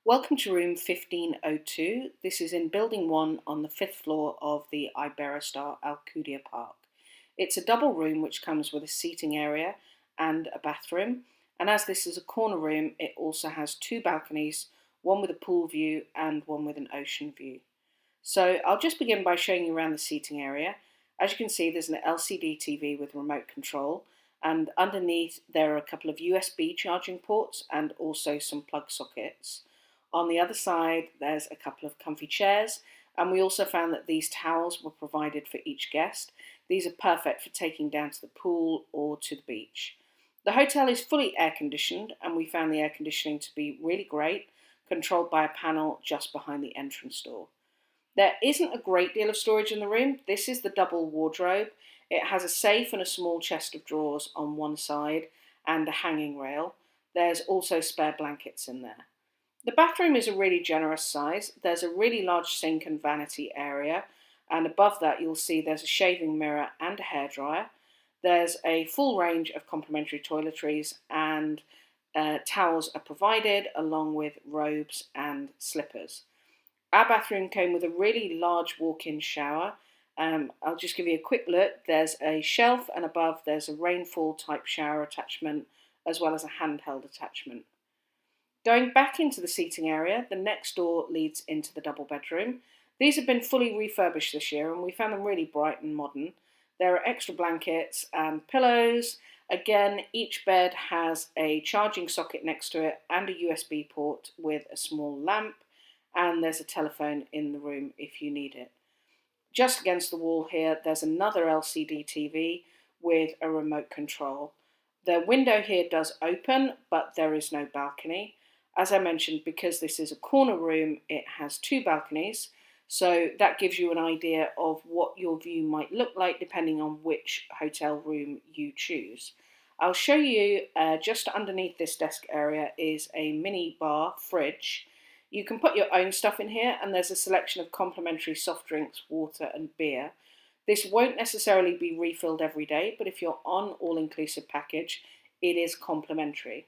Welcome to room 1502. This is in building 1 on the 5th floor of the IBEROSTAR Alcudia Park. It's a double room which comes with a seating area and a bathroom, and as this is a corner room it also has 2 balconies, one with a pool view and one with an ocean view. So I'll just begin by showing you around the seating area. As you can see, there's an LCD TV with remote control, and underneath there are a couple of USB charging ports and also some plug sockets. On the other side, there's a couple of comfy chairs, and we also found that these towels were provided for each guest. These are perfect for taking down to the pool or to the beach. The hotel is fully air conditioned, and we found the air conditioning to be really great, controlled by a panel just behind the entrance door. There isn't a great deal of storage in the room. This is the double wardrobe. It has a safe and a small chest of drawers on one side and a hanging rail. There's also spare blankets in there. The bathroom is a really generous size. There's a really large sink and vanity area, and above that you'll see there's a shaving mirror and a hairdryer. There's a full range of complimentary toiletries, and towels are provided along with robes and slippers. Our bathroom came with a really large walk-in shower. I'll just give you a quick look. There's a shelf, and above there's a rainfall type shower attachment as well as a handheld attachment. Going back into the seating area, the next door leads into the double bedroom. These have been fully refurbished this year and we found them really bright and modern. There are extra blankets and pillows. Again, each bed has a charging socket next to it and a USB port with a small lamp, and there's a telephone in the room if you need it. Just against the wall here, there's another LCD TV with a remote control. The window here does open, but there is no balcony. As I mentioned, because this is a corner room, it has 2 balconies, so that gives you an idea of what your view might look like depending on which hotel room you choose. I'll show you just underneath this desk area is a mini bar fridge. You can put your own stuff in here, and there's a selection of complimentary soft drinks, water and beer. This won't necessarily be refilled every day, but if you're on all-inclusive package, it is complimentary.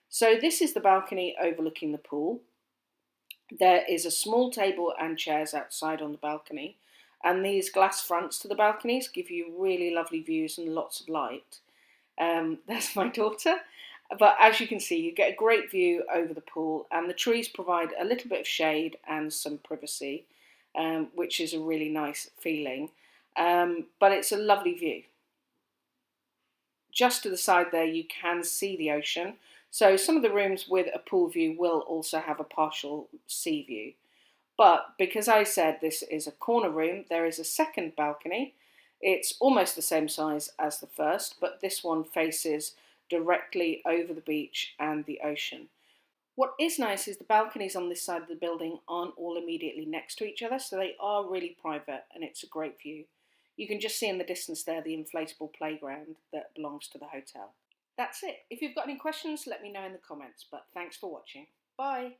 So this is the balcony overlooking the pool. There is a small table and chairs outside on the balcony, and these glass fronts to the balconies give you really lovely views and lots of light. There's my daughter, but as you can see you get a great view over the pool, and the trees provide a little bit of shade and some privacy, which is a really nice feeling, but it's a lovely view. Just to the side there you can see the ocean. So some of the rooms with a pool view will also have a partial sea view. But because I said this is a corner room, there is a second balcony. It's almost the same size as the first, but this one faces directly over the beach and the ocean. What is nice is the balconies on this side of the building aren't all immediately next to each other, so they are really private and it's a great view. You can just see in the distance there the inflatable playground that belongs to the hotel. That's it. If you've got any questions, let me know in the comments, but thanks for watching. Bye.